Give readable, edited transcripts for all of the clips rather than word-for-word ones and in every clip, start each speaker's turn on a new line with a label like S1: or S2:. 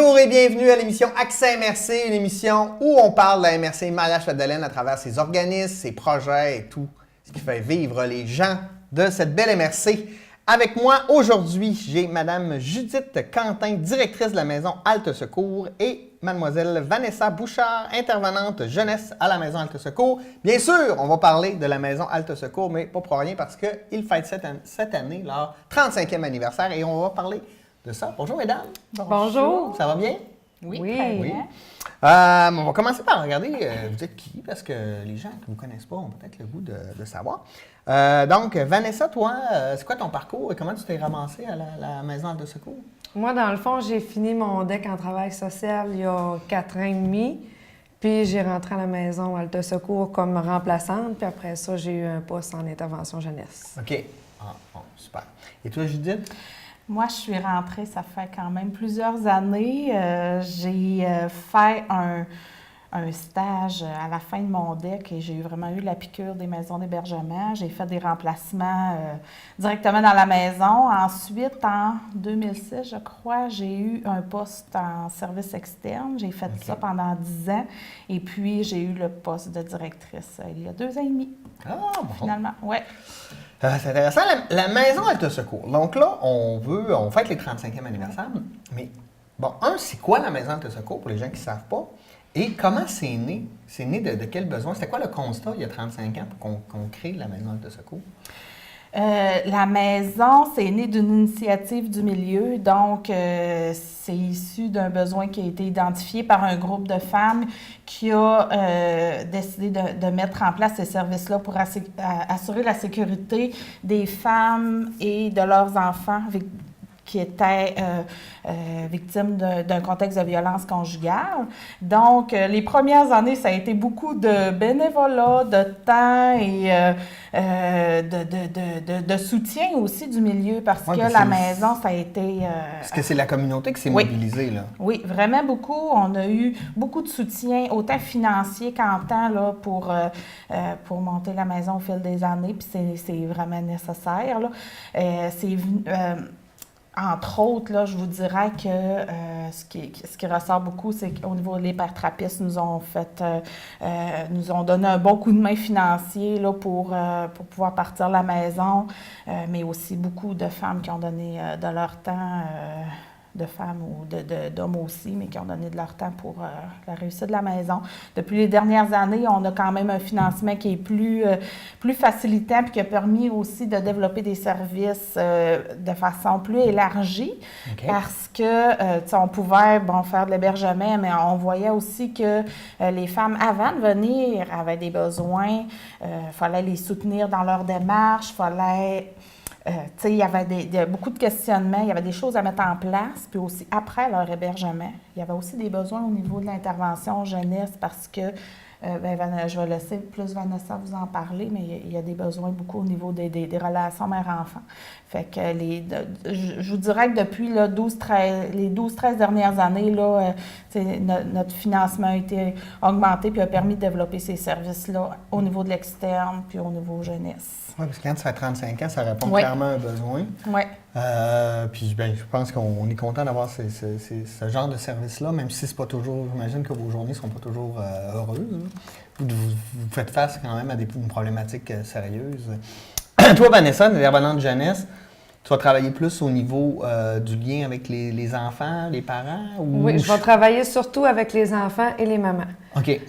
S1: Bonjour et bienvenue à l'émission Accès MRC, une émission où on parle de la MRC Mariage-Fête-de-Laine à travers ses organismes, ses projets et tout ce qui fait vivre les gens de cette belle MRC. Avec moi aujourd'hui, j'ai Mme Judith Quentin, directrice de la maison Halte Secours, et Mlle Vanessa Bouchard, intervenante jeunesse à la maison Halte Secours. Bien sûr, on va parler de la maison Halte Secours, mais pas pour rien parce qu'ils fêtent cette année leur 35e anniversaire et on va parler de ça. Bonjour mesdames.
S2: Bonjour.
S1: Ça va bien?
S2: Oui.
S1: Oui. On va commencer par regarder vous êtes qui, parce que les gens qui ne vous connaissent pas ont peut-être le goût de savoir. Donc, Vanessa, toi, c'est quoi ton parcours et comment tu t'es ramassée à la maison de secours?
S2: Moi, dans le fond, j'ai fini mon DEC en travail social il y a 4 ans et demi. Puis j'ai rentré à la maison Halte Secours comme remplaçante. Puis après ça, j'ai eu un poste en intervention jeunesse.
S1: OK. Ah, bon, super. Et toi, Judith?
S3: Moi, je suis rentrée, ça fait quand même plusieurs années. J'ai fait un stage à la fin de mon DEC et j'ai vraiment eu la piqûre des maisons d'hébergement. J'ai fait des remplacements directement dans la maison. Ensuite, en 2006, je crois, j'ai eu un poste en service externe. J'ai fait ça pendant 10 ans. Et puis, j'ai eu le poste de directrice il y a 2 ans et demi.
S1: Ah, bon.
S3: Finalement, oui.
S1: C'est intéressant. La maison Halte Secours. Donc là, on fête les 35e anniversaire. Mais, bon, c'est quoi la maison Halte Secours pour les gens qui ne savent pas? Et comment c'est né? C'est né de quel besoin? C'était quoi le constat il y a 35 ans pour qu'on crée la maison Halte Secours?
S3: La maison, c'est né d'une initiative du milieu, donc c'est issu d'un besoin qui a été identifié par un groupe de femmes qui a décidé de mettre en place ces services-là pour assurer la sécurité des femmes et de leurs enfants qui étaient victimes d'un contexte de violence conjugale. Donc, les premières années, ça a été beaucoup de bénévolat, de temps et de soutien aussi du milieu parce que la maison, ça a été...
S1: Parce que c'est la communauté qui s'est mobilisée, là.
S3: Oui, vraiment beaucoup. On a eu beaucoup de soutien, autant financier qu'en temps, là, pour monter la maison au fil des années, puis c'est vraiment nécessaire, là. Entre autres, là, je vous dirais que ce qui ressort beaucoup, c'est qu'au niveau des hyperthérapeutes, nous ont donné un bon coup de main financier là, pour pouvoir partir la maison, mais aussi beaucoup de femmes qui ont donné de leur temps, de femmes ou d'hommes aussi, mais qui ont donné de leur temps pour la réussite de la maison. Depuis les dernières années, on a quand même un financement qui est plus facilitant puis qui a permis aussi de développer des services de façon plus élargie parce que, on pouvait faire de l'hébergement, mais on voyait aussi que les femmes, avant de venir, avaient des besoins. Fallait les soutenir dans leur démarche, il y avait beaucoup de questionnements, il y avait des choses à mettre en place, puis aussi après leur hébergement. Il y avait aussi des besoins au niveau de l'intervention jeunesse parce que, je vais laisser plus Vanessa vous en parler, mais il y a des besoins beaucoup au niveau des relations mère-enfant. Fait que je vous dirais que depuis les 12-13 dernières années, là, notre financement a été augmenté puis a permis de développer ces services-là au niveau de l'externe puis au niveau jeunesse.
S1: Oui, parce que quand ça fait 35 ans, ça répond clairement à un besoin.
S3: Oui.
S1: Puis je pense qu'on est content d'avoir ce genre de service-là, même si c'est pas toujours, j'imagine que vos journées ne sont pas toujours heureuses. Vous faites face quand même à une problématique sérieuse. Toi, Vanessa, intervenante jeunesse, tu vas travailler plus au niveau du lien avec les enfants, les parents?
S2: Oui, je vais travailler surtout avec les enfants et les mamans.
S1: OK.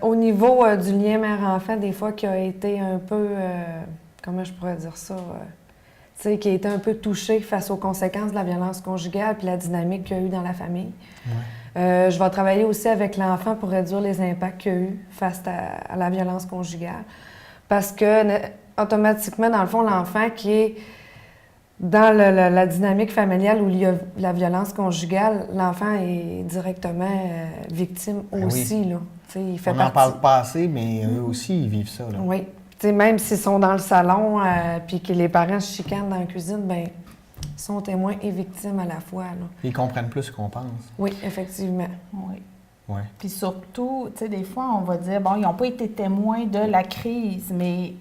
S2: Au niveau du lien mère-enfant, des fois, qui a été un peu, comment je pourrais dire ça, qui a été un peu touché face aux conséquences de la violence conjugale puis la dynamique qu'il y a eu dans la famille. Ouais. Je vais travailler aussi avec l'enfant pour réduire les impacts qu'il y a eu face à la violence conjugale. Parce que, automatiquement, dans le fond, l'enfant qui est dans la dynamique familiale où il y a la violence conjugale, l'enfant est directement victime aussi. Là. Il fait
S1: n'en parle pas assez, mais eux aussi, ils vivent ça. Là.
S2: Oui. Même s'ils sont dans le salon puis que les parents se chicanent dans la cuisine, ils sont témoins et victimes à la fois. Là.
S1: Ils comprennent plus ce qu'on pense.
S2: Oui, effectivement.
S3: Oui.
S1: Ouais.
S3: Puis surtout, des fois, on va dire, ils n'ont pas été témoins de la crise, mais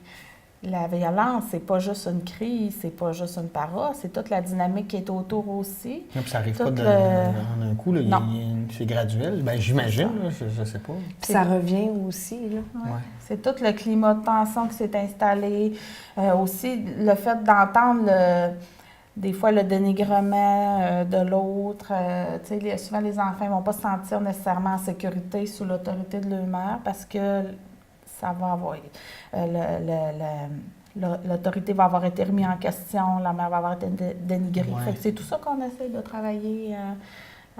S3: la violence, c'est pas juste une crise, c'est pas juste une parole, c'est toute la dynamique qui est autour aussi.
S1: Puis ça arrive
S3: Tout
S1: pas en un coup, là,
S3: Non.
S1: c'est graduel. Ben, j'imagine, là, je sais pas.
S2: Puis ça revient aussi, là.
S3: Ouais.
S1: Ouais.
S3: C'est tout le climat de tension qui s'est installé. Aussi, le fait d'entendre des fois le dénigrement de l'autre. Tu sais, souvent, les enfants ne vont pas se sentir nécessairement en sécurité sous l'autorité de leur mère parce que ça va avoir... l'autorité va avoir été remise en question, la mère va avoir été dénigrée.
S1: Ouais.
S3: Fait que c'est tout ça qu'on essaie de travailler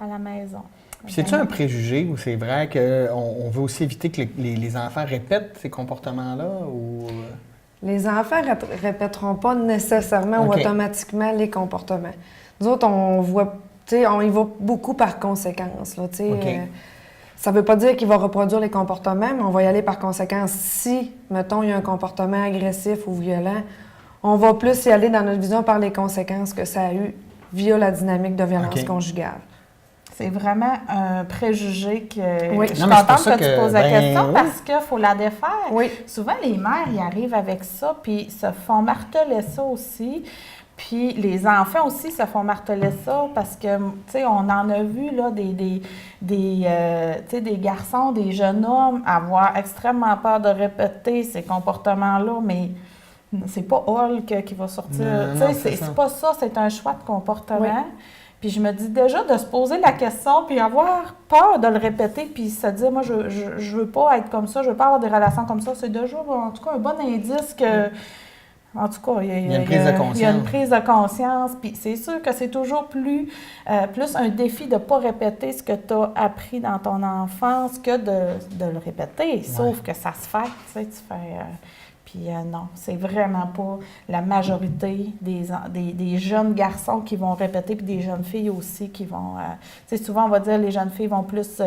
S3: à la maison.
S1: Puis c'est-tu un préjugé ou c'est vrai qu'on veut aussi éviter que les enfants répètent ces comportements-là? Ou...
S2: Les enfants ne répéteront pas nécessairement ou
S1: OK.
S2: automatiquement les comportements. Nous autres, on voit, tu sais, on y va beaucoup par conséquence, là, tu sais.
S1: OK.
S2: Ça ne veut pas dire qu'il va reproduire les comportements, mais on va y aller par conséquence. Si, mettons, il y a un comportement agressif ou violent, on va plus y aller dans notre vision par les conséquences que ça a eu via la dynamique de violence
S1: OK.
S2: conjugale.
S3: C'est vraiment un préjugé que
S2: Oui.
S3: je suis
S1: Non, mais c'est pour
S3: contente
S1: ça
S3: que tu
S1: que,
S3: poses la question
S1: oui.
S3: parce qu'il faut la défaire.
S2: Oui.
S3: Souvent, les mères y arrivent avec ça, puis se font marteler ça aussi. Puis les enfants aussi se font marteler ça parce que, tu sais, on en a vu, là, tu sais, des garçons, des jeunes hommes avoir extrêmement peur de répéter ces comportements-là, mais c'est pas Hulk qui va sortir.
S1: Non,
S3: Tu
S1: non,
S3: sais,
S1: c'est ça.
S3: c'est pas ça, c'est un choix de comportement.
S2: Oui.
S3: Puis je me dis déjà de se poser la question, puis avoir peur de le répéter, puis se dire, moi, je veux pas être comme ça, je veux pas avoir des relations comme ça. C'est déjà, en tout cas, un bon indice que, en tout cas, il y a une prise de conscience. Il y a une prise de conscience, puis c'est sûr que c'est toujours plus un défi de ne pas répéter ce que tu as appris dans ton enfance que de le répéter. Sauf que ça se fait, tu sais, tu fais... Puis non, c'est vraiment pas la majorité des jeunes garçons qui vont répéter, puis des jeunes filles aussi qui vont... tu sais, souvent, on va dire les jeunes filles vont plus,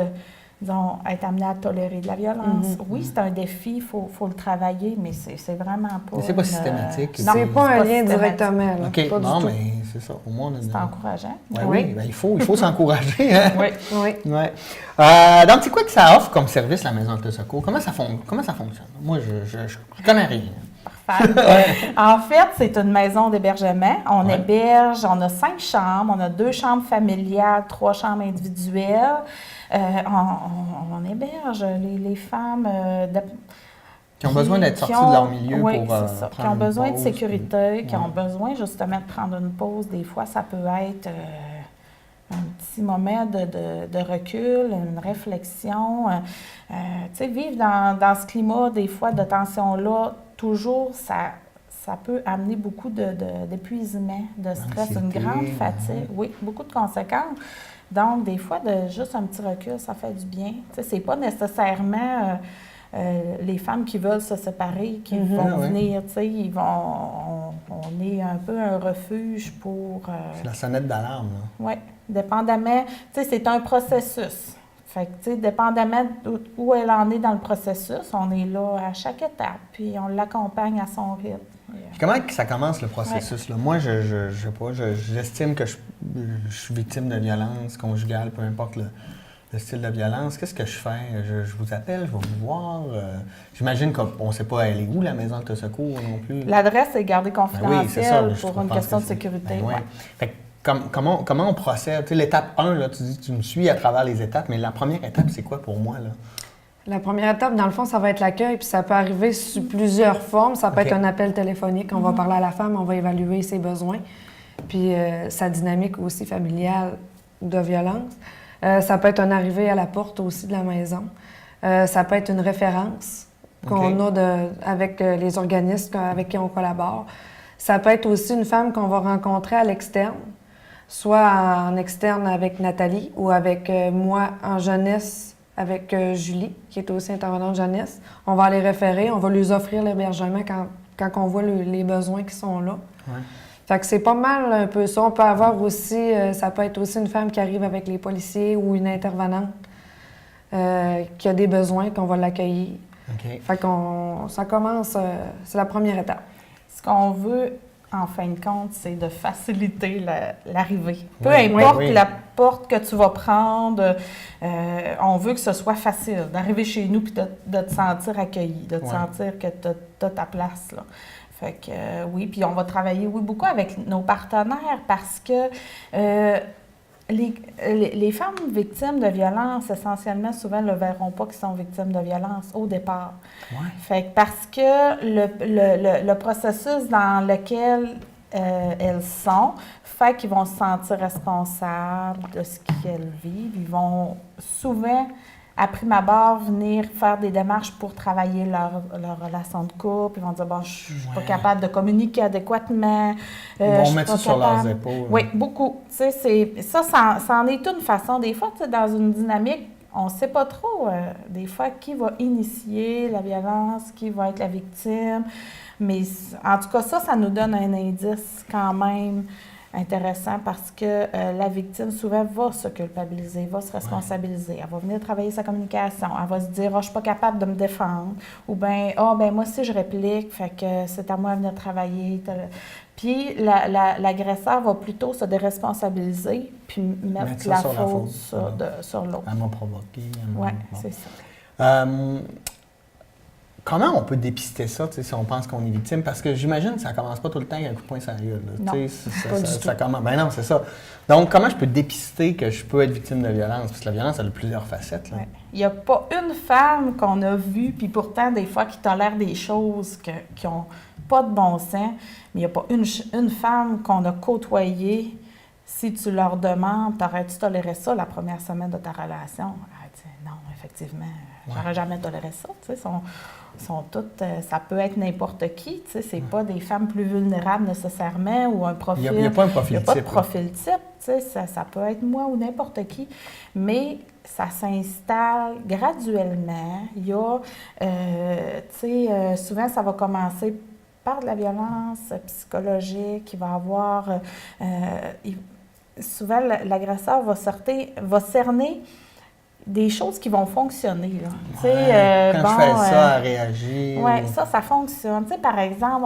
S3: disons, être amenées à tolérer de la violence.
S2: Mm-hmm.
S3: Oui, c'est un défi, il faut le travailler, mais c'est vraiment pas...
S1: Mais c'est pas systématique.
S3: Non,
S2: C'est pas un lien
S3: systématique.
S2: directement, là.
S1: OK,
S2: Pas du
S1: non,
S2: tout.
S1: mais c'est ça. Au moins, on a
S3: C'est encourageant.
S1: Ouais,
S2: Oui.
S1: oui, ben, il faut s'encourager. Hein?
S3: Oui.
S2: Oui.
S1: Ouais. Donc, c'est quoi que ça offre comme service, la Maison de secours? Comment ça fonctionne? Moi, je connais rien.
S3: En fait, c'est une maison d'hébergement. On
S1: Ouais.
S3: héberge, on a 5 chambres, on a 2 chambres familiales, 3 chambres individuelles. On héberge les femmes
S1: Qui ont besoin d'être sorties de leur milieu
S3: oui,
S1: pour
S3: c'est ça. Qui
S1: prendre
S3: ont
S1: une
S3: besoin de
S1: pause,
S3: sécurité,
S1: puis-
S3: qui ont besoin justement de prendre une pause. Des fois, ça peut être un petit moment de recul, une réflexion. Tu sais, vivre dans ce climat, des fois, de tension-là, toujours, ça peut amener beaucoup d'épuisement, de stress, une
S1: Anxiété,
S3: grande fatigue. Oui, beaucoup de conséquences. Donc, des fois, juste un petit recul, ça fait du bien. Tu sais, c'est pas nécessairement les femmes qui veulent se séparer qui vont
S1: Ah ouais.
S3: venir, tu sais, on est un peu un refuge pour...
S1: C'est la sonnette d'alarme, là.
S3: oui, dépendamment, tu sais, c'est un processus. Fait que, tu sais, dépendamment où elle en est dans le processus, on est là à chaque étape, puis on l'accompagne à son rythme.
S1: Puis comment que ça commence, le processus, là? Moi, je sais pas, j'estime que je suis victime de violence conjugale, peu importe le style de violence. Qu'est-ce que je fais? Je vous appelle, je vais vous voir. J'imagine qu'on ne sait pas elle est où, la Maison de secours non plus.
S3: L'adresse est gardée
S1: Ben oui, c'est ça,
S3: confidentielle
S1: je
S3: pour une
S1: pense
S3: question
S1: que
S3: de
S1: c'est-
S3: sécurité.
S1: ben ouais.
S3: ouais.
S1: Fait que comment on procède? Tu sais, l'étape 1, là, tu dis tu me suis à travers les étapes, mais la première étape, c'est quoi pour moi, là?
S2: La première étape, dans le fond, ça va être l'accueil, puis ça peut arriver sous plusieurs formes. Ça peut
S1: OK.
S2: être un appel téléphonique, on va parler à la femme, on va évaluer ses besoins, puis sa dynamique aussi familiale de violence. Ça peut être un arrivé à la porte aussi de la maison. Ça peut être une référence qu'on
S1: OK.
S2: a avec les organismes avec qui on collabore. Ça peut être aussi une femme qu'on va rencontrer à l'externe, soit en externe avec Nathalie ou avec moi en jeunesse avec Julie, qui est aussi intervenante jeunesse. On va les référer, on va lui offrir l'hébergement quand on voit les besoins qui sont là.
S1: Ouais.
S2: Fait que c'est pas mal un peu ça. On peut avoir aussi, ça peut être aussi une femme qui arrive avec les policiers ou une intervenante qui a des besoins, qu'on va l'accueillir.
S1: OK.
S2: Fait qu'on, ça commence, c'est la première étape.
S3: Ce qu'on veut, en fin de compte, c'est de faciliter l'arrivée. Peu
S1: Oui,
S3: importe
S1: oui.
S3: la porte que tu vas prendre, on veut que ce soit facile d'arriver chez nous puis de te sentir accueilli, de te
S1: Ouais.
S3: sentir que tu as ta place, là. Fait que oui, puis on va travailler, oui, beaucoup avec nos partenaires parce que les femmes victimes de violence, essentiellement, souvent ne verront pas qu'ils sont victimes de violence au départ.
S1: Ouais.
S3: Fait que parce que le processus dans lequel elles sont fait qu'ils vont se sentir responsables de ce qu'elles vivent. Ils vont souvent, à prime abord, venir faire des démarches pour travailler leur relation de couple. Ils vont dire, bon, je suis pas capable de communiquer adéquatement.
S1: Ils vont mettre ça sur leurs épaules.
S3: Oui, beaucoup. Tu sais, ça en est une façon. Des fois, tu sais, dans une dynamique, on ne sait pas trop, des fois, qui va initier la violence, qui va être la victime. Mais en tout cas, ça nous donne un indice quand même intéressant parce que la victime, souvent, va se culpabiliser, va se responsabiliser. Elle va venir travailler sa communication. Elle va se dire, je ne suis pas capable de me défendre. Ou bien, moi aussi, je réplique, fait que c'est à moi de venir travailler. Puis l'agresseur va plutôt se déresponsabiliser puis mettre la faute sur l'autre.
S1: Elle m'a provoqué.
S3: Oui, c'est ça.
S1: Comment on peut dépister ça, si on pense qu'on est victime? Parce que j'imagine que ça ne commence pas tout le temps avec un coup de poing sur la gueule. Ça commence. Ben non, c'est ça. Donc, comment je peux dépister que je peux être victime de violence? Parce que la violence, elle a plusieurs facettes. Là.
S3: Ouais. Il n'y a pas une femme qu'on a vue, puis pourtant, des fois, qui tolère des choses qui n'ont pas de bon sens, mais il n'y a pas une femme qu'on a côtoyée. Si tu leur demandes, t'aurais-tu toléré ça la première semaine de ta relation? Elle dit non, effectivement, j'aurais jamais toléré ça. Tu sais, sont toutes, ça peut être n'importe qui, tu sais, c'est pas des femmes plus vulnérables nécessairement ou un profil.
S1: Il n'y a pas un profil type.
S3: Il n'y a pas de profil type, tu sais, ça peut être moi ou n'importe qui, mais ça s'installe graduellement. Il y a, tu sais, souvent ça va commencer par de la violence psychologique, il va avoir, souvent l'agresseur va cerner des choses qui vont fonctionner. Là.
S1: Quand je fais ça, à réagir.
S3: Oui, ça fonctionne. T'sais, par exemple,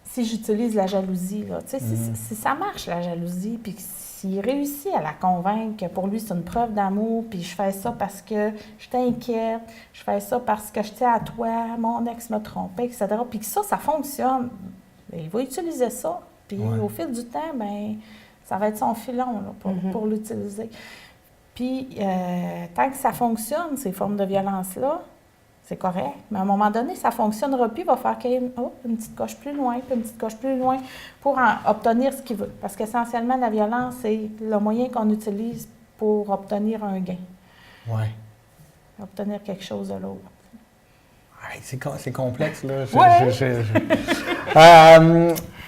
S3: si j'utilise la jalousie, là, si ça marche, la jalousie, puis s'il réussit à la convaincre que pour lui, c'est une preuve d'amour, puis je fais ça parce que je t'inquiète, je fais ça parce que je tiens à toi, mon ex m'a trompé, etc., puis que ça fonctionne, bien, il va utiliser ça. Puis au fil du temps, bien, ça va être son filon là, pour l'utiliser. Puis, tant que ça fonctionne, ces formes de violence-là, c'est correct. Mais à un moment donné, ça ne fonctionnera plus. Il va faire une petite coche plus loin, puis une petite coche plus loin pour obtenir ce qu'il veut. Parce qu'essentiellement, la violence, c'est le moyen qu'on utilise pour obtenir un gain.
S1: Oui.
S3: Obtenir quelque chose de l'autre.
S1: C'est complexe, là.
S3: Ouais.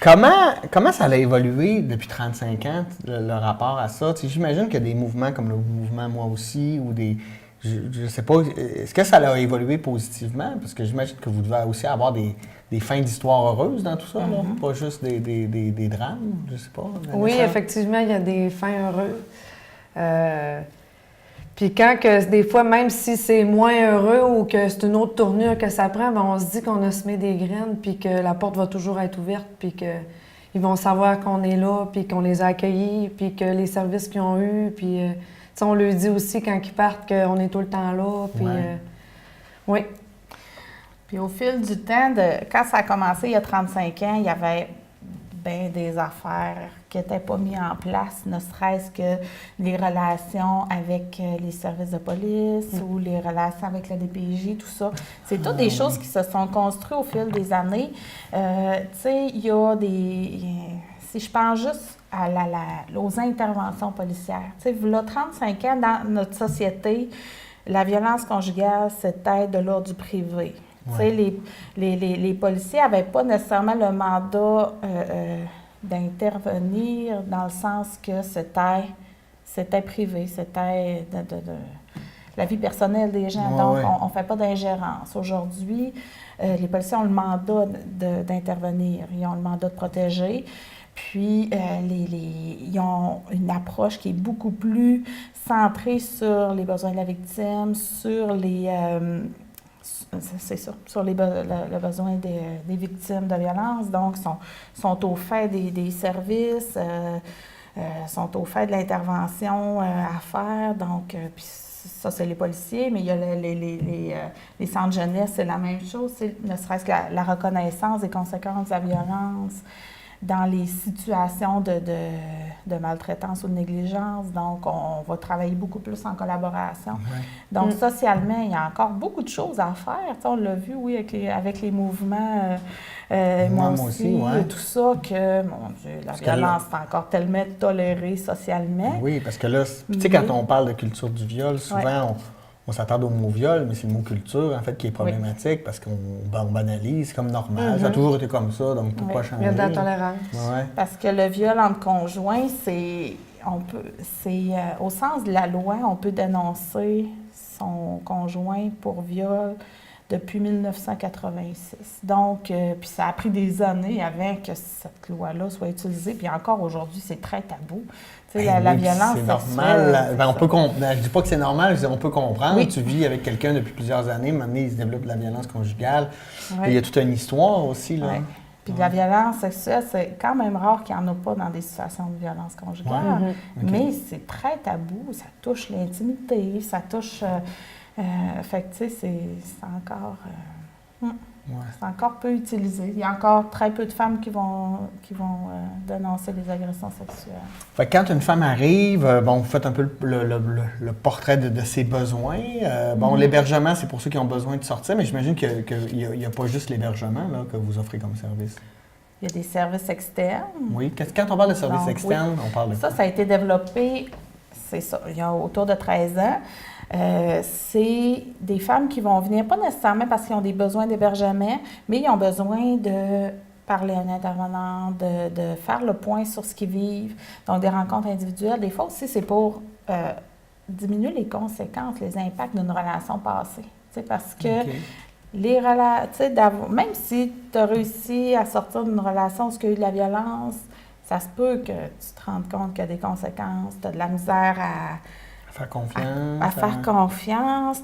S1: Comment ça a évolué depuis 35 ans, le rapport à ça? J'imagine qu'il y a des mouvements comme le mouvement Moi aussi, ou des... Je ne sais pas, est-ce que ça a évolué positivement? Parce que j'imagine que vous devez aussi avoir des fins d'histoire heureuses dans tout ça, là? Pas juste des drames, je ne sais pas.
S2: Oui, effectivement, il y a des fins heureuses. Puis quand que des fois, même si c'est moins heureux ou que c'est une autre tournure que ça prend, bien, on se dit qu'on a semé des graines, puis que la porte va toujours être ouverte, puis qu'ils vont savoir qu'on est là, puis qu'on les a accueillis, puis que les services qu'ils ont eus, puis on leur dit aussi quand ils partent qu'on est tout le temps là, puis oui.
S3: Puis au fil du temps, quand ça a commencé il y a 35 ans, il y avait bien des affaires qui n'étaient pas mises en place, ne serait-ce que les relations avec les services de police ou les relations avec la DPJ, tout ça. C'est toutes des choses qui se sont construites au fil des années. Tu sais, il y a des... Si je pense juste aux interventions policières, tu sais, il y a 35 ans, dans notre société, la violence conjugale, c'était de l'ordre du privé. Ouais. Tu sais, les policiers n'avaient pas nécessairement le mandat d'intervenir dans le sens que c'était privé, c'était de la vie personnelle des gens. Donc, on ne fait pas d'ingérence. Aujourd'hui, les policiers ont le mandat d'intervenir, ils ont le mandat de protéger. Puis, ils ont une approche qui est beaucoup plus centrée sur les besoins de la victime, sur les... c'est ça, sur le besoin des victimes de violence. Donc, sont au fait des services, sont au fait de l'intervention à faire. Donc, puis ça, c'est les policiers, mais il y a les centres jeunesse, c'est la même chose. Ne serait-ce que la reconnaissance des conséquences de la violence dans les situations de maltraitance ou de négligence. Donc, on va travailler beaucoup plus en collaboration.
S1: Ouais.
S3: Donc, socialement, il y a encore beaucoup de choses à faire. On l'a vu, oui, avec les mouvements, moi aussi,
S1: ouais.
S3: tout ça, que, mon Dieu, la violence est encore tellement tolérée socialement.
S1: Oui, parce que là, tu sais, quand on parle de culture du viol, souvent, on s'attarde au mot viol, mais c'est le mot culture, en fait, qui est problématique parce qu'on banalise, c'est comme normal. Ça a toujours été comme ça, donc pourquoi changer?
S2: Il y a de la tolérance.
S1: Ouais.
S3: Parce que le viol entre conjoints, c'est au sens de la loi, on peut dénoncer son conjoint pour viol depuis 1986. Donc, puis ça a pris des années avant que cette loi-là soit utilisée. Puis encore aujourd'hui, c'est très tabou. Tu sais, la violence
S1: c'est normal. Je dis pas que c'est normal, je dis on peut comprendre.
S3: Oui.
S1: Tu vis avec quelqu'un depuis plusieurs années, maintenant il se développe de la violence conjugale.
S3: Oui.
S1: Il y a toute une histoire aussi, là.
S3: Oui. Puis de la violence sexuelle, c'est quand même rare qu'il n'y en a pas dans des situations de violence conjugale.
S1: Ouais.
S3: Mais c'est très tabou. Ça touche l'intimité, ça touche... fait que, tu sais, c'est encore... C'est encore peu utilisé. Il y a encore très peu de femmes qui vont dénoncer les agressions sexuelles.
S1: Fait que quand une femme arrive, vous faites un peu le portrait de ses besoins. L'hébergement, c'est pour ceux qui ont besoin de sortir, mais j'imagine qu'il n'y a pas juste l'hébergement là, que vous offrez comme service.
S3: Il y a des services externes.
S1: Oui. Quand on parle de services externes, on parle de
S3: ça a été développé, c'est ça, il y a autour de 13 ans. C'est des femmes qui vont venir, pas nécessairement parce qu'ils ont des besoins d'hébergement, mais ils ont besoin de parler à un intervenant, de faire le point sur ce qu'ils vivent, donc des rencontres individuelles. Des fois aussi, c'est pour diminuer les conséquences, les impacts d'une relation passée. Parce que même si tu as réussi à sortir d'une relation où il y a eu de la violence, ça se peut que tu te rendes compte qu'il y a des conséquences, tu as de la misère à
S1: faire confiance.
S3: À faire confiance.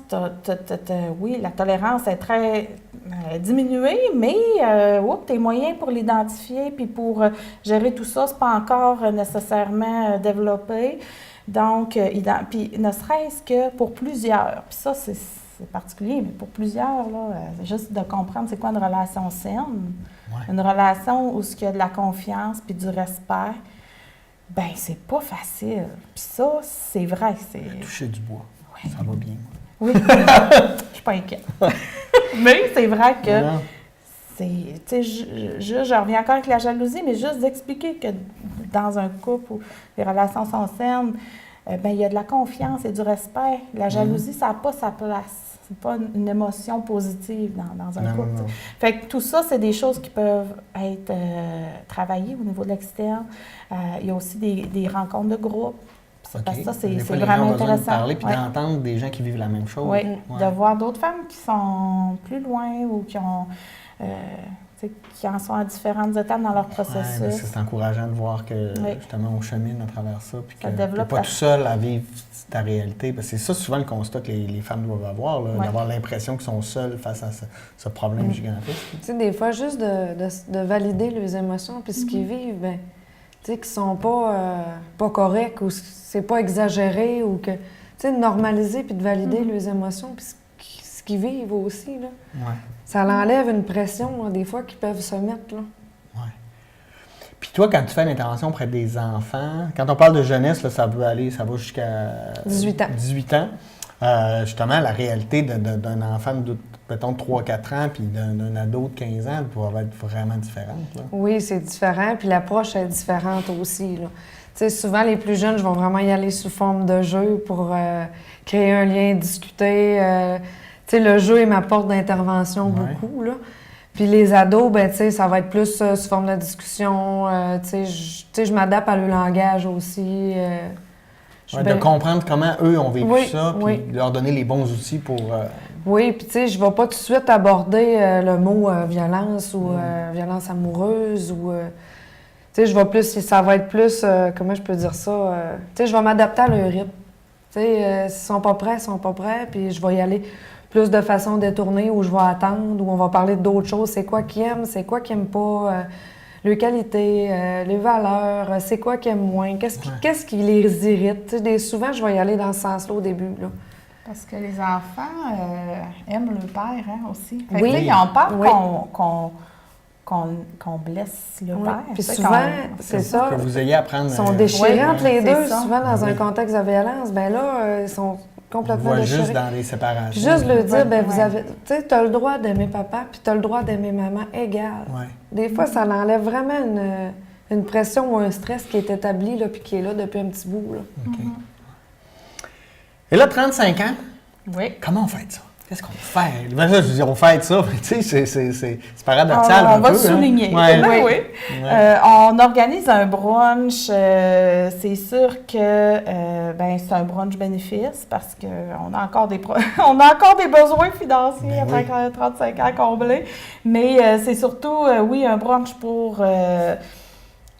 S3: Oui, la tolérance est très diminuée, mais tes moyens pour l'identifier puis pour gérer tout ça, c'est pas encore nécessairement développé. Donc, puis ne serait-ce que pour plusieurs, puis ça, c'est particulier, mais pour plusieurs, là, juste de comprendre c'est quoi une relation saine. Ouais. Une relation où il y a de la confiance puis du respect. Ben c'est pas facile. Puis ça, c'est vrai.
S1: Toucher du bois.
S3: Ouais.
S1: Ça va bien.
S3: Oui. Je suis pas inquiète. Mais c'est vrai que je reviens encore avec la jalousie, mais juste d'expliquer que dans un couple où les relations sont saines, il y a de la confiance et du respect. La jalousie, ça n'a pas sa place. C'est pas une émotion positive dans un couple. Non. Fait que tout ça, c'est des choses qui peuvent être travaillées au niveau de l'externe. Il y a aussi des rencontres de groupe. Parce que ça, c'est vraiment intéressant.
S1: De parler puis d'entendre des gens qui vivent la même chose.
S3: Oui, de voir d'autres femmes qui sont plus loin ou qui ont... qui en sont à différentes étapes dans leur processus.
S1: Ouais, c'est encourageant de voir que, justement, on chemine à travers ça, puis que tu n'es pas tout seul à vivre ta réalité. Parce que c'est ça, souvent, le constat que les femmes doivent avoir, d'avoir l'impression qu'elles sont seules face à ce problème gigantesque.
S2: Tu sais, des fois, juste de valider leurs émotions, puis ce qu'ils vivent, tu sais, qu'ils sont pas corrects, ou c'est pas exagéré, ou que, tu sais, de normaliser puis de valider leurs émotions, puis ce qu'ils vivent aussi, là.
S1: Ouais.
S2: Ça l'enlève une pression, là, des fois, qu'ils peuvent se mettre, là.
S1: Oui. Puis toi, quand tu fais l'intervention auprès des enfants, quand on parle de jeunesse, là, ça va jusqu'à...
S2: 18 ans.
S1: 18 ans. Justement, la réalité d'un enfant de, mettons, 3-4 ans puis d'un ado de 15 ans doit être vraiment différente, là.
S2: Oui, c'est différent, puis l'approche est différente aussi, là. Tu sais, souvent, les plus jeunes, je vais vraiment y aller sous forme de jeu pour créer un lien, discuter... Tu sais, le jeu est ma porte d'intervention beaucoup, là. Puis les ados, ben tu sais, ça va être plus sous forme de discussion. Tu sais, je m'adapte à leur langage aussi.
S1: De comprendre comment eux ont vécu ça, puis leur donner les bons outils pour...
S2: Oui, puis tu sais, je vais pas tout de suite aborder le mot violence ou violence amoureuse ou... tu sais, je vais plus... Ça va être plus... comment je peux dire ça? Tu sais, je vais m'adapter à leur rythme. Tu sais, s'ils sont pas prêts, ils sont pas prêts, puis je vais y aller... plus de façon détournée où je vais attendre, où on va parler d'autres choses. C'est quoi qu'ils aiment, c'est quoi qu'ils n'aiment pas, leurs qualités, les valeurs, c'est quoi qu'ils aiment moins, qu'est-ce qui les irrite. Souvent, je vais y aller dans ce sens-là au début. Là.
S3: Parce que les enfants aiment le père aussi. Fait
S2: Oui.
S3: que, ils ont peur
S2: Oui.
S3: qu'on blesse le
S2: Oui.
S3: père.
S2: Puis
S3: tu sais,
S2: souvent, c'est ça.
S1: Que vous ayez à prendre...
S2: Ils sont déchirés entre les
S3: c'est
S2: deux,
S3: ça.
S2: souvent dans
S1: Oui.
S2: un contexte de violence. Ben là, ils sont
S1: On
S2: complètement
S1: voit
S2: déchirés.
S1: juste dans les séparations.
S2: Puis juste le dire, ben vous
S3: Ouais.
S2: avez, tu sais, t'as le droit d'aimer papa, puis t'as le droit d'aimer maman égal.
S1: Ouais.
S2: Des fois, ça enlève vraiment une pression ou un stress qui est établi, là, puis qui est là depuis un petit bout, là.
S1: OK. Et là, 35 ans,
S3: Oui.
S1: comment on fête ça? Qu'est-ce qu'on fait? Ben là, je veux dire, on fête ça, mais tu sais, c'est paradoxal un
S3: On va
S1: peu.
S3: le souligner.
S1: Ouais.
S3: Oui.
S1: Ouais.
S3: On organise un brunch. C'est sûr que c'est un brunch bénéfice parce qu'on a encore on a encore des besoins financiers
S1: Ben
S3: après
S1: oui.
S3: 35 ans comblés. Mais c'est surtout, un brunch pour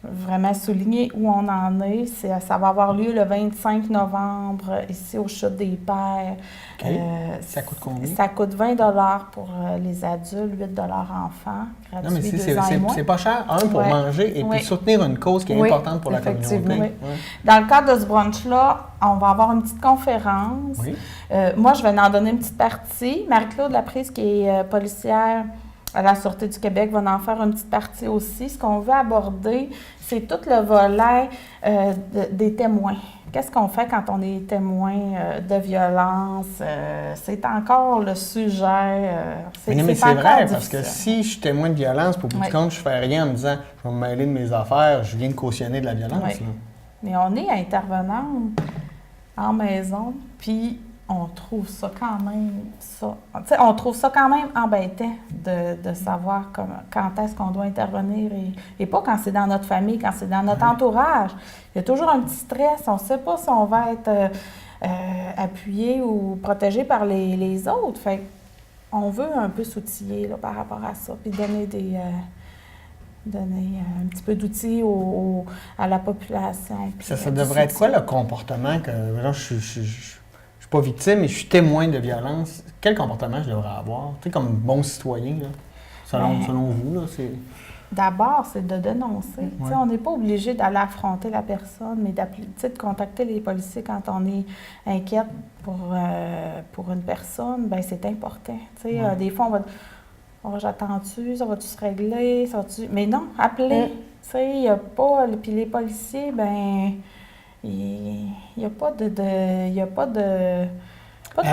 S3: vraiment souligner où on en est. Ça va avoir lieu le 25 novembre ici au Chute des Pères.
S1: OK. Ça coûte combien?
S3: Ça coûte 20 pour les adultes, 8 enfants, gratuit,
S1: Non, mais
S3: 2 ans et moins.
S1: c'est pas cher, pour
S3: Ouais.
S1: manger et
S3: Oui.
S1: puis soutenir une cause qui est
S2: Oui,
S1: importante pour la communauté.
S2: effectivement.
S3: Oui. Dans le cadre de ce brunch-là, on va avoir une petite conférence.
S1: Oui.
S3: Moi, je vais en donner une petite partie. Marie-Claude Laprise, qui est policière à la Sûreté du Québec, va en faire une petite partie aussi. Ce qu'on veut aborder, c'est tout le volet des témoins. Qu'est-ce qu'on fait quand on est témoin de violence? C'est encore le sujet.
S1: Mais c'est
S3: encore
S1: vrai, parce
S3: difficile.
S1: que si je suis témoin de violence, pour bout du
S3: Oui.
S1: compte, je fais rien en me disant je vais me mêler de mes affaires, je viens de cautionner de la violence.
S3: Oui.
S1: Là.
S3: Mais on est intervenante en maison, puis on trouve ça quand même on trouve ça quand même embêtant de savoir quand est-ce qu'on doit intervenir et pas quand c'est dans notre famille, quand c'est dans notre entourage. Il y a toujours un petit stress. On ne sait pas si on va être appuyé ou protégé par les autres. Fait on veut un peu s'outiller là, par rapport à ça, puis donner un petit peu d'outils à la population. puis,
S1: Ça
S3: du
S1: devrait être quoi
S3: soutien.
S1: le comportement que là, je suis pas victime, mais je suis témoin de violence. Quel comportement je devrais avoir? Tu sais, comme bon citoyen, là, selon vous, là, c'est...
S3: D'abord, c'est de dénoncer. Tu sais,
S1: Ouais.
S3: on n'est pas obligé d'aller affronter la personne, mais d'appeler, tu sais, de contacter les policiers quand on est inquiète pour une personne, ben c'est important. Tu sais,
S1: Ouais.
S3: des fois, on va j'attends-tu, ça va-tu se régler, ça va-tu... Mais non, appeler. Tu sais, il n'y a pas... Puis les policiers, ben il n'y a pas de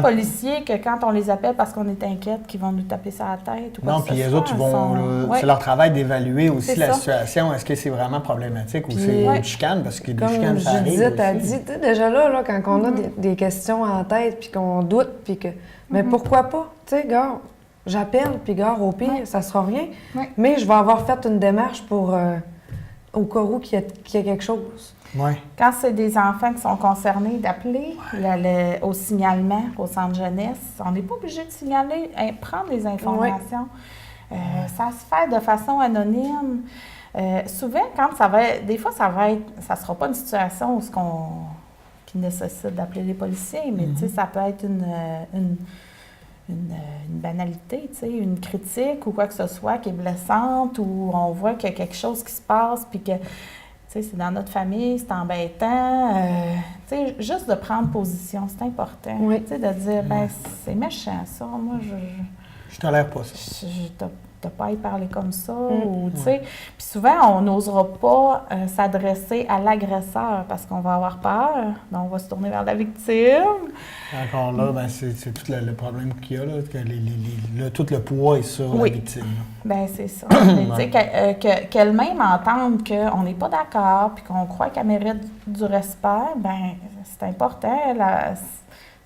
S3: policiers que quand on les appelle parce qu'on est inquiète, qu'ils vont nous taper sur la tête ou quoi
S1: Non,
S3: que ce
S1: puis les
S3: soit.
S1: autres, ils vont,
S3: Ouais.
S1: c'est leur travail d'évaluer aussi
S3: C'est
S1: la
S3: ça.
S1: situation. Est-ce que c'est vraiment problématique ou
S2: Puis,
S1: c'est
S3: ouais.
S1: une chicane? Parce que des
S2: Comme
S1: chicanes, ça arrive
S2: Judith a
S1: aussi.
S2: dit, tu sais, déjà là, quand on a des questions en tête, puis qu'on doute, puis que... Mais pourquoi pas? Tu sais, gars, j'appelle, puis gars, au pire, ça sera rien.
S3: Ouais.
S2: Mais je vais avoir fait une démarche pour... au cas où qu'il y a quelque chose.
S1: Oui.
S3: Quand c'est des enfants qui sont concernés, d'appeler au signalement au centre jeunesse. On n'est pas obligé de signaler, prendre les informations. Ça se fait de façon anonyme. Souvent, quand ça va être, des fois, ça sera pas une situation qui nécessite d'appeler les policiers, mais tu sais, ça peut être une banalité, tu sais, une critique ou quoi que ce soit qui est blessante, ou on voit qu'il y a quelque chose qui se passe, puis que, tu sais, c'est dans notre famille, c'est embêtant. Tu sais, juste de prendre position, c'est important.
S2: Oui.
S3: Tu sais, de dire, ben c'est méchant, ça. Moi,
S1: Je tolère pas ça.
S3: t'as pas à y parler comme ça, ou, tu sais. Puis souvent, on n'osera pas s'adresser à l'agresseur parce qu'on va avoir peur, donc on va se tourner vers la victime.
S1: Encore là, ben, c'est tout le problème qu'il y a, là, que tout le poids est sur la
S3: Oui.
S1: victime. là.
S3: Ben c'est ça. Mais, tu sais, qu'elle-même entende qu'on n'est pas d'accord puis qu'on croit qu'elle mérite du respect, ben c'est important.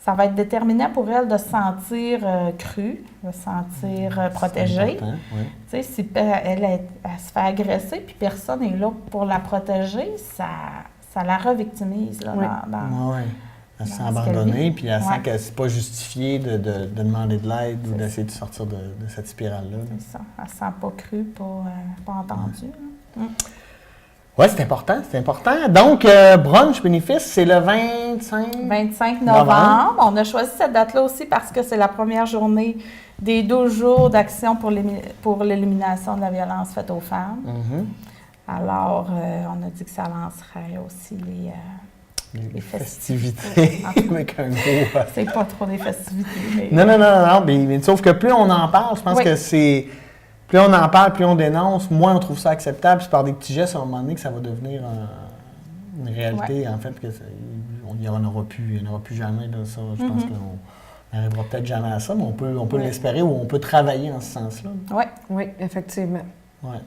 S3: Ça va être déterminant pour elle de se sentir crue, de se sentir protégée.
S1: C'est important, oui.
S3: Tu sais, si elle se fait agresser puis personne n'est là pour la protéger, ça la revictimise. Là,
S2: Oui.
S1: Ouais. Elle se sent
S3: dans ce qu'elle
S1: abandonnée,
S3: vit.
S1: puis elle
S3: Ouais.
S1: sent que c'est pas justifié de demander de l'aide ou d'essayer de sortir de cette spirale-là. là.
S3: C'est ça. Elle se sent pas crue, pas entendue. là.
S1: Oui, c'est important, c'est important. Donc, brunch bénéfice, c'est le 25...
S3: 25 novembre. On a choisi cette date-là aussi parce que c'est la première journée des 12 jours d'action pour l'élimination de la violence faite aux femmes.
S1: Mhm.
S3: Alors, on a dit que ça lancerait aussi
S1: Les festivités avec un gros...
S3: C'est pas trop des festivités. Mais...
S1: Non, mais sauf que plus on en parle, je pense que c'est... Plus on en parle, plus on dénonce, moins on trouve ça acceptable. C'est par des petits gestes, à un moment donné, que ça va devenir une réalité, en fait, il n'y en aura plus jamais de ça. Je pense qu'on n'arrivera peut-être jamais à ça, mais on peut l'espérer ou on peut travailler en ce sens-là.
S2: Oui, effectivement.
S1: Ouais.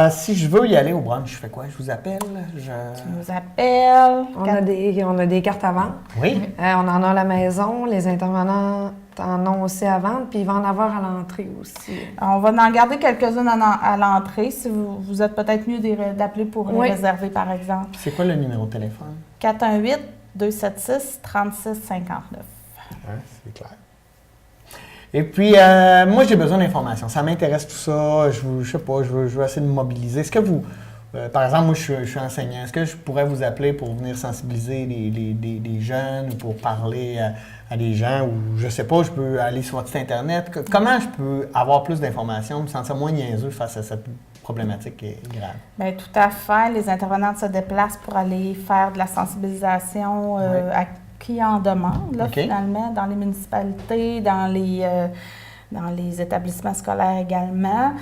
S1: Si je veux y aller au brunch, je fais quoi? Je vous appelle?
S3: Tu nous appelles.
S2: On a des cartes à vendre.
S1: Oui?
S2: On en a à la maison. Les intervenants en ont aussi à vendre, puis il va en avoir à l'entrée aussi.
S3: On va en garder quelques-unes à l'entrée. Si vous êtes peut-être mieux d'appeler pour les réserver, par exemple.
S1: C'est quoi le numéro de téléphone?
S3: 418-276-3659.
S1: C'est clair. Et puis, moi, j'ai besoin d'informations. Ça m'intéresse tout ça. Je sais pas, je veux essayer de me mobiliser. Est-ce que vous, par exemple, moi, je suis enseignant. Est-ce que je pourrais vous appeler pour venir sensibiliser les jeunes ou pour parler à des gens ou, je sais pas, je peux aller sur votre site Internet? Comment je peux avoir plus d'informations, me sentir moins niaiseux face à cette problématique qui est grave?
S3: Bien, tout à fait. Les intervenantes se déplacent pour aller faire de la sensibilisation à qui en demande, là, finalement, dans les municipalités, dans les établissements scolaires également.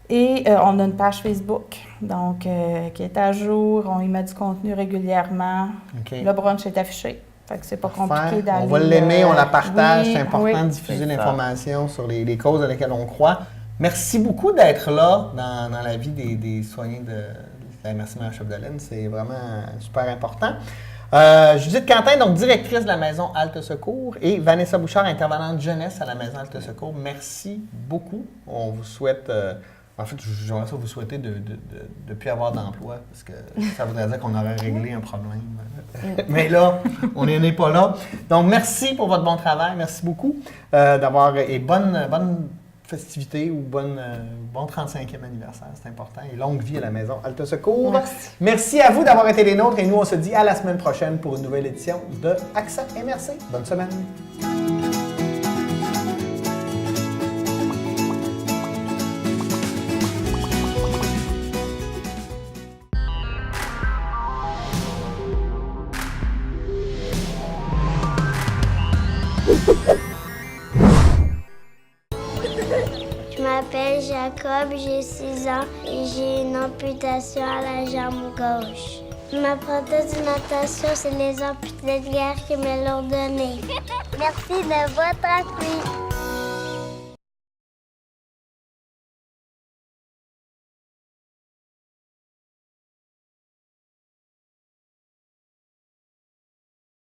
S3: Et on a une page Facebook, donc qui est à jour. On y met du contenu régulièrement. Le brunch est affiché. Fait que c'est pas compliqué d'aller...
S1: On va l'aimer, on la partage. C'est important de diffuser l'information sur les causes à lesquelles on croit. Merci beaucoup d'être là dans la vie des soignants de la MRC Maillas-Chapdelaine. C'est vraiment super important. Judith Quentin, donc directrice de la Maison Halte Secours, et Vanessa Bouchard, intervenante jeunesse à la Maison Halte Secours. Merci beaucoup. On vous souhaite... en fait, j'aimerais ça vous souhaiter de ne plus avoir d'emploi, parce que ça voudrait dire qu'on aurait réglé un problème. Mais là, on n'est pas là. Donc, merci pour votre bon travail. Merci beaucoup d'avoir... Et bonne festivité ou bon 35e anniversaire, c'est important. Et longue vie à la Maison Halte Secours. Merci à vous d'avoir été les nôtres et nous, on se dit à la semaine prochaine pour une nouvelle édition de Accent MRC. Bonne semaine.
S4: Je m'appelle Jacob, j'ai 6 ans et j'ai une amputation à la jambe gauche. Ma prothèse de natation, c'est les amputés de guerre qui me l'ont donnée. Merci de votre appui.